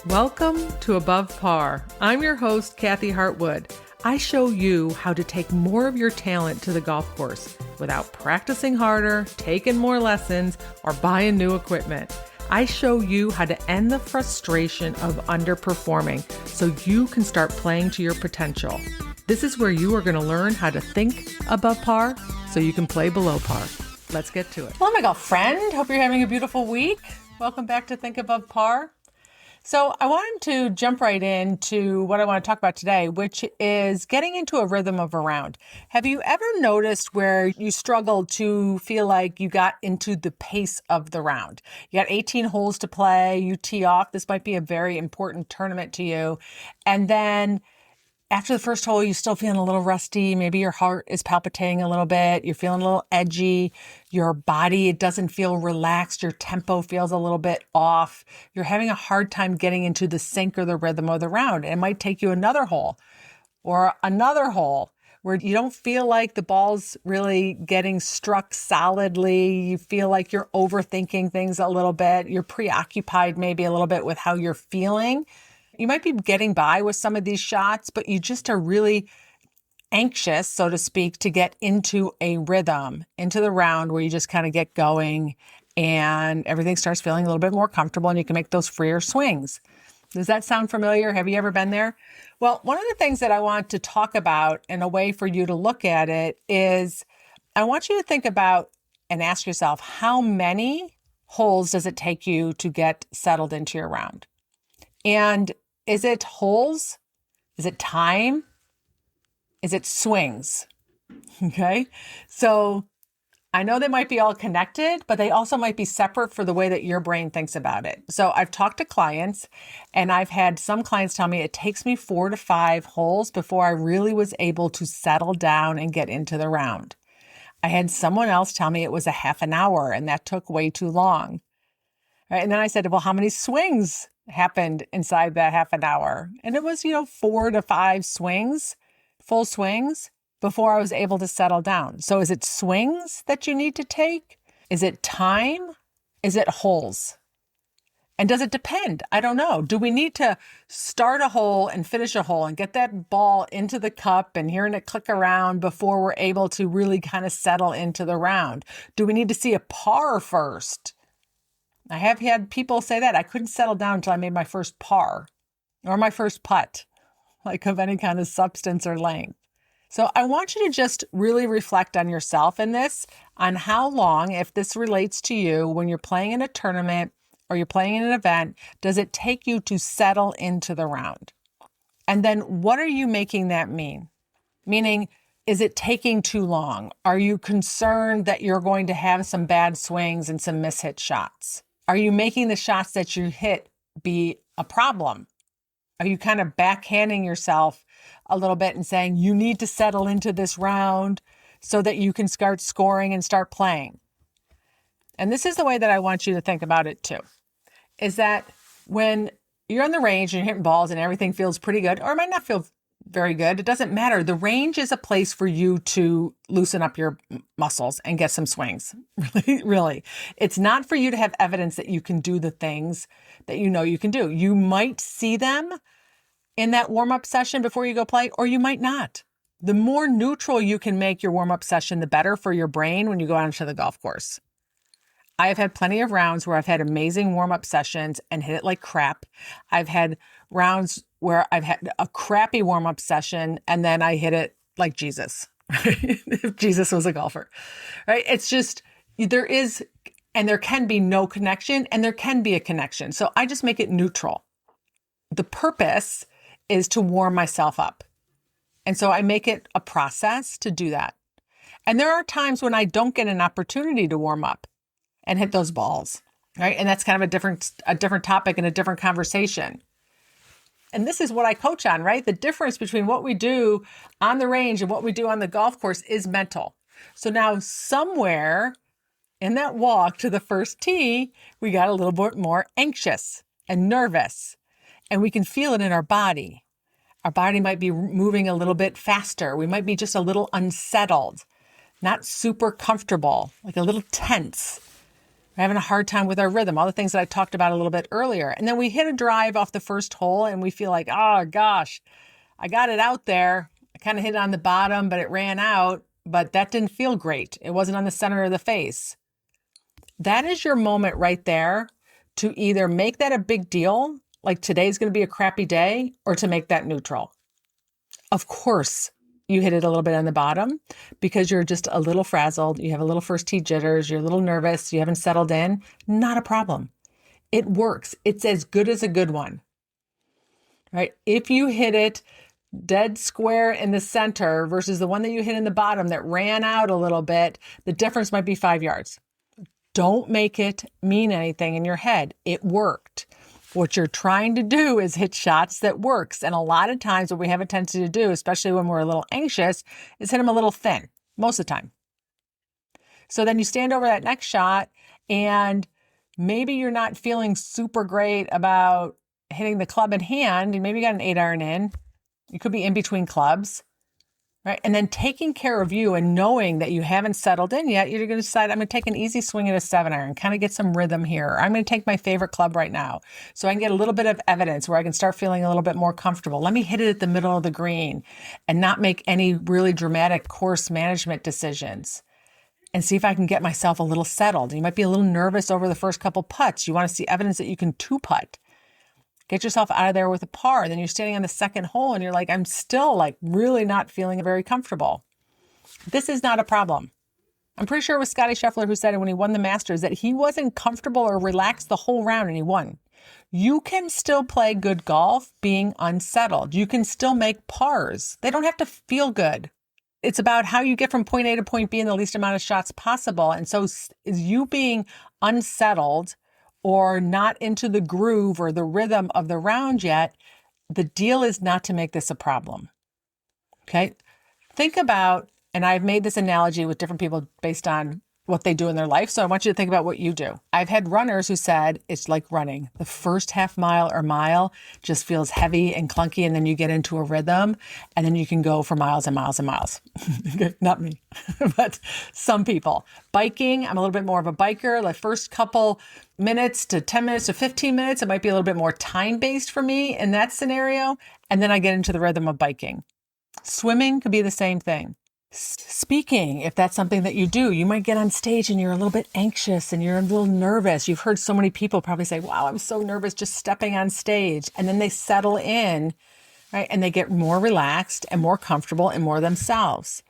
Welcome to Above Par. I'm your host, Kathy Hartwood. I show you how to take more of your talent to the golf course without practicing harder, taking more lessons, or buying new equipment. I show you how to end the frustration of underperforming so you can start playing to your potential. This is where you are going to learn how to think above par so you can play below par. Let's get to it. Hello, my golf friend. Hope you're having a beautiful week. Welcome back to Think Above Par. So I wanted to jump right into what I want to talk about today, which is getting into a rhythm of a round. Have you ever noticed where you struggled to feel like you got into the pace of the round? You got 18 holes to play, you tee off. This might be a very important tournament to you. And then after the first hole, you're still feeling a little rusty. Maybe your heart is palpitating a little bit. You're feeling a little edgy. Your body, it doesn't feel relaxed. Your tempo feels a little bit off. You're having a hard time getting into the sync or the rhythm of the round. It might take you another hole or another hole where you don't feel like the ball's really getting struck solidly. You feel like you're overthinking things a little bit. You're preoccupied maybe a little bit with how you're feeling. You might be getting by with some of these shots, but you just are really anxious, so to speak, to get into a rhythm, into the round where you just kind of get going and everything starts feeling a little bit more comfortable and you can make those freer swings. Does that sound familiar? Have you ever been there? Well, one of the things that I want to talk about and a way for you to look at it is I want you to think about and ask yourself, how many holes does it take you to get settled into your round? And is it holes? Is it time? Is it swings? Okay. So I know they might be all connected, but they also might be separate for the way that your brain thinks about it. So I've talked to clients and I've had some clients tell me it takes me 4 to 5 holes before I really was able to settle down and get into the round. I had someone else tell me it was a half an hour and that took way too long. Right. And then I said, well, how many swings happened inside that half an hour? And it was, 4 to 5 swings, full swings, before I was able to settle down. So is it swings that you need to take? Is it time? Is it holes? And does it depend? I don't know. Do we need to start a hole and finish a hole and get that ball into the cup and hearing it click around before we're able to really kind of settle into the round? Do we need to see a par first? I have had people say that I couldn't settle down until I made my first par or my first putt, like of any kind of substance or length. So I want you to just really reflect on yourself in this, on how long, if this relates to you, when you're playing in a tournament or you're playing in an event, does it take you to settle into the round? And then what are you making that mean? Meaning, is it taking too long? Are you concerned that you're going to have some bad swings and some mishit shots? Are you making the shots that you hit be a problem? Are you kind of backhanding yourself a little bit and saying you need to settle into this round so that you can start scoring and start playing? And this is the way that I want you to think about it too, is that when you're on the range and you're hitting balls and everything feels pretty good, or it might not feel very good, it doesn't matter. The range is a place for you to loosen up your muscles and get some swings. Really. It's not for you to have evidence that you can do the things that you know you can do. You might see them in that warm-up session before you go play, or you might not. The more neutral you can make your warm-up session, the better for your brain when you go out into the golf course. I have had plenty of rounds where I've had amazing warm-up sessions and hit it like crap. I've had rounds where I've had a crappy warm-up session and then I hit it like Jesus, right? If Jesus was a golfer, right? It's just, there is, and there can be no connection and there can be a connection. So I just make it neutral. The purpose is to warm myself up. And so I make it a process to do that. And there are times when I don't get an opportunity to warm up and hit those balls, right? And that's kind of a different topic and a different conversation. And this is what I coach on, right? The difference between what we do on the range and what we do on the golf course is mental. So now somewhere in that walk to the first tee, we got a little bit more anxious and nervous, and we can feel it in our body. Our body might be moving a little bit faster. We might be just a little unsettled, not super comfortable, like a little tense. We're having a hard time with our rhythm, all the things that I talked about a little bit earlier. And then we hit a drive off the first hole and we feel like, oh gosh, I got it out there. I kind of hit it on the bottom, but it ran out, but that didn't feel great. It wasn't on the center of the face. That is your moment right there to either make that a big deal, like today's going to be a crappy day, or to make that neutral. Of course, you hit it a little bit on the bottom because you're just a little frazzled. You have a little first tee jitters. You're a little nervous. You haven't settled in. Not a problem. It works. It's as good as a good one, right? If you hit it dead square in the center versus the one that you hit in the bottom that ran out a little bit, the difference might be 5 yards. Don't make it mean anything in your head. It worked. What you're trying to do is hit shots that works. And a lot of times what we have a tendency to do, especially when we're a little anxious, is hit them a little thin most of the time. So then you stand over that next shot and maybe you're not feeling super great about hitting the club in hand. And maybe you got an 8-iron in. You could be in between clubs, right? And then taking care of you and knowing that you haven't settled in yet, you're going to decide, I'm going to take an easy swing at a 7-iron, kind of get some rhythm here. I'm going to take my favorite club right now so I can get a little bit of evidence where I can start feeling a little bit more comfortable. Let me hit it at the middle of the green and not make any really dramatic course management decisions and see if I can get myself a little settled. You might be a little nervous over the first couple putts. You want to see evidence that you can 2-putt. Get yourself out of there with a par. Then you're standing on the second hole and you're like, I'm still like really not feeling very comfortable. This is not a problem. I'm pretty sure it was Scottie Scheffler who said it when he won the Masters that he wasn't comfortable or relaxed the whole round and he won. You can still play good golf being unsettled. You can still make pars. They don't have to feel good. It's about how you get from point A to point B in the least amount of shots possible. And so is you being unsettled or not into the groove or the rhythm of the round yet, the deal is not to make this a problem. Okay? Think about, and I've made this analogy with different people based on what they do in their life. So I want you to think about what you do. I've had runners who said it's like running. The first half mile or mile just feels heavy and clunky, and then you get into a rhythm, and then you can go for miles and miles and miles. Not me, but some people. Biking, I'm a little bit more of a biker. The first couple minutes to 10 minutes to 15 minutes, it might be a little bit more time-based for me in that scenario, and then I get into the rhythm of biking. Swimming could be the same thing. Speaking, if that's something that you do, you might get on stage and you're a little bit anxious and you're a little nervous. You've heard so many people probably say, wow, I'm so nervous just stepping on stage. And then they settle in, right? And they get more relaxed and more comfortable and more themselves.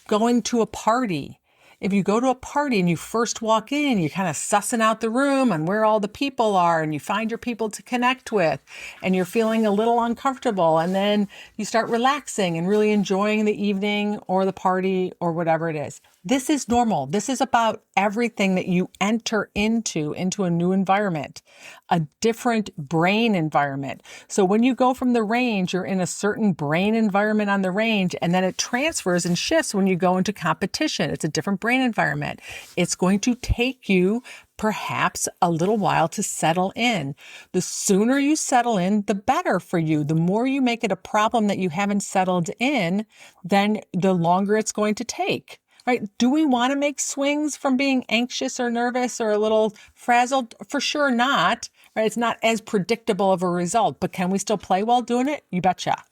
Going to a party. If you go to a party and you first walk in, you're kind of sussing out the room and where all the people are, and you find your people to connect with, and you're feeling a little uncomfortable. And then you start relaxing and really enjoying the evening or the party or whatever it is. This is normal. This is about everything that you enter into a new environment, a different brain environment. So when you go from the range, you're in a certain brain environment on the range, and then it transfers and shifts when you go into competition. It's a different brain environment. It's going to take you perhaps a little while to settle in. The sooner you settle in, the better for you. The more you make it a problem that you haven't settled in, then the longer it's going to take. Right? Do we want to make swings from being anxious or nervous or a little frazzled? For sure not. Right? It's not as predictable of a result, but can we still play while doing it? You betcha.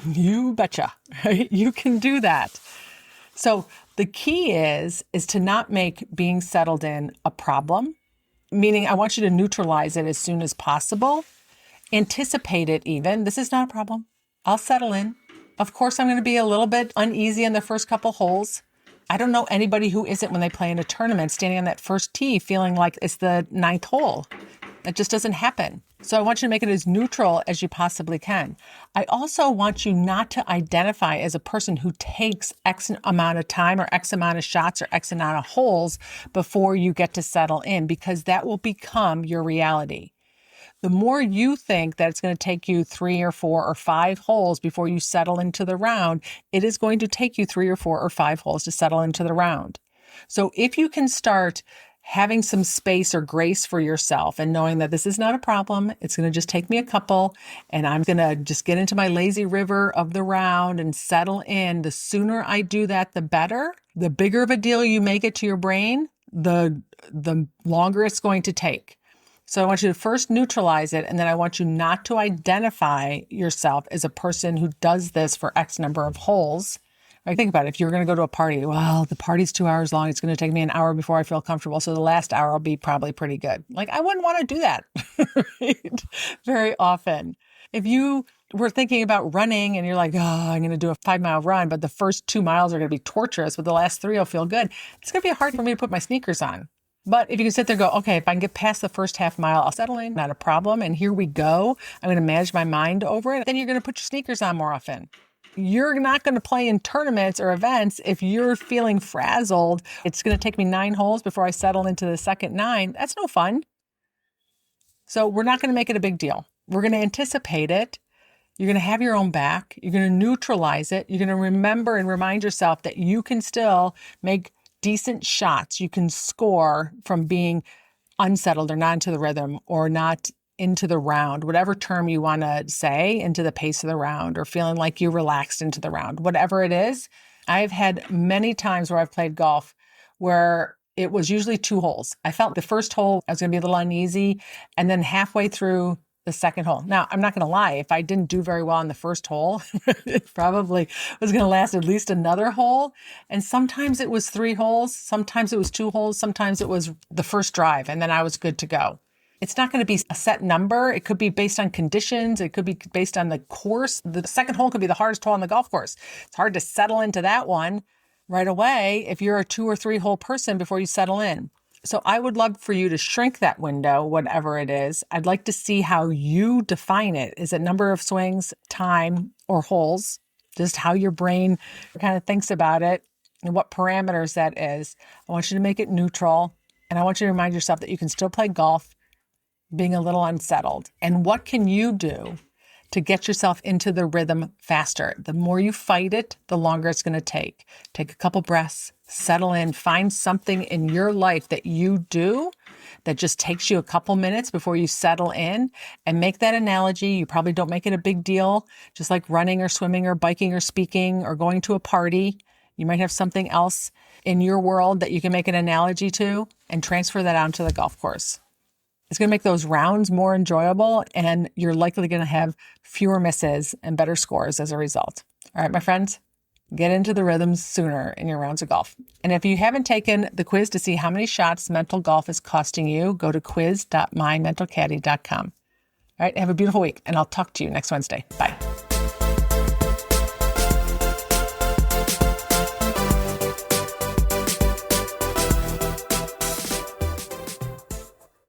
You betcha. Right? You can do that. So the key is to not make being settled in a problem, meaning I want you to neutralize it as soon as possible. Anticipate it even. This is not a problem. I'll settle in. Of course, I'm going to be a little bit uneasy in the first couple holes. I don't know anybody who isn't when they play in a tournament, standing on that first tee, feeling like it's the 9th hole. That just doesn't happen. So I want you to make it as neutral as you possibly can. I also want you not to identify as a person who takes X amount of time or X amount of shots or X amount of holes before you get to settle in, because that will become your reality. The more you think that it's going to take you 3 or 4 or 5 holes before you settle into the round, it is going to take you 3 or 4 or 5 holes to settle into the round. So if you can start having some space or grace for yourself and knowing that this is not a problem, it's going to just take me a couple, and I'm going to just get into my lazy river of the round and settle in. The sooner I do that, the better. The bigger of a deal you make it to your brain, the longer it's going to take. So I want you to first neutralize it, and then I want you not to identify yourself as a person who does this for X number of holes. Right? Think about it. If you're going to go to a party, well, the party's 2 hours long. It's going to take me an hour before I feel comfortable. So the last hour will be probably pretty good. Like, I wouldn't want to do that right? Very often. If you were thinking about running and you're like, oh, I'm going to do a 5-mile run, but the first 2 miles are going to be torturous, but the last 3 will feel good. It's going to be hard for me to put my sneakers on. But if you can sit there and go, okay, if I can get past the first half mile, I'll settle in, not a problem. And here we go. I'm going to manage my mind over it. Then you're going to put your sneakers on more often. You're not going to play in tournaments or events if you're feeling frazzled. It's going to take me 9 holes before I settle into the second 9. That's no fun. So we're not going to make it a big deal. We're going to anticipate it. You're going to have your own back. You're going to neutralize it. You're going to remember and remind yourself that you can still make decent shots. You can score from being unsettled or not into the rhythm or not into the round, whatever term you want to say, into the pace of the round, or feeling like you relaxed into the round, whatever it is. I've had many times where I've played golf where it was usually 2 holes. I felt the first hole I was going to be a little uneasy, and then halfway through the second hole. Now, I'm not going to lie. If I didn't do very well on the first hole, it probably was going to last at least another hole. And sometimes it was 3 holes. Sometimes it was 2 holes. Sometimes it was the first drive, and then I was good to go. It's not going to be a set number. It could be based on conditions. It could be based on the course. The second hole could be the hardest hole on the golf course. It's hard to settle into that one right away if you're a 2 or 3 hole person before you settle in. So I would love for you to shrink that window, whatever it is. I'd like to see how you define it. Is it number of swings, time, or holes? Just how your brain kind of thinks about it and what parameters that is. I want you to make it neutral. And I want you to remind yourself that you can still play golf being a little unsettled. And what can you do to get yourself into the rhythm faster? The more you fight it, the longer it's going to take. Take a couple breaths, settle in, find something in your life that you do that just takes you a couple minutes before you settle in, and make that analogy. You probably don't make it a big deal, just like running or swimming or biking or speaking or going to a party. You might have something else in your world that you can make an analogy to and transfer that onto the golf course. It's going to make those rounds more enjoyable, and you're likely going to have fewer misses and better scores as a result. All right, my friends, get into the rhythms sooner in your rounds of golf. And if you haven't taken the quiz to see how many shots mental golf is costing you, go to quiz.mymentalcaddy.com. All right, have a beautiful week, and I'll talk to you next Wednesday. Bye.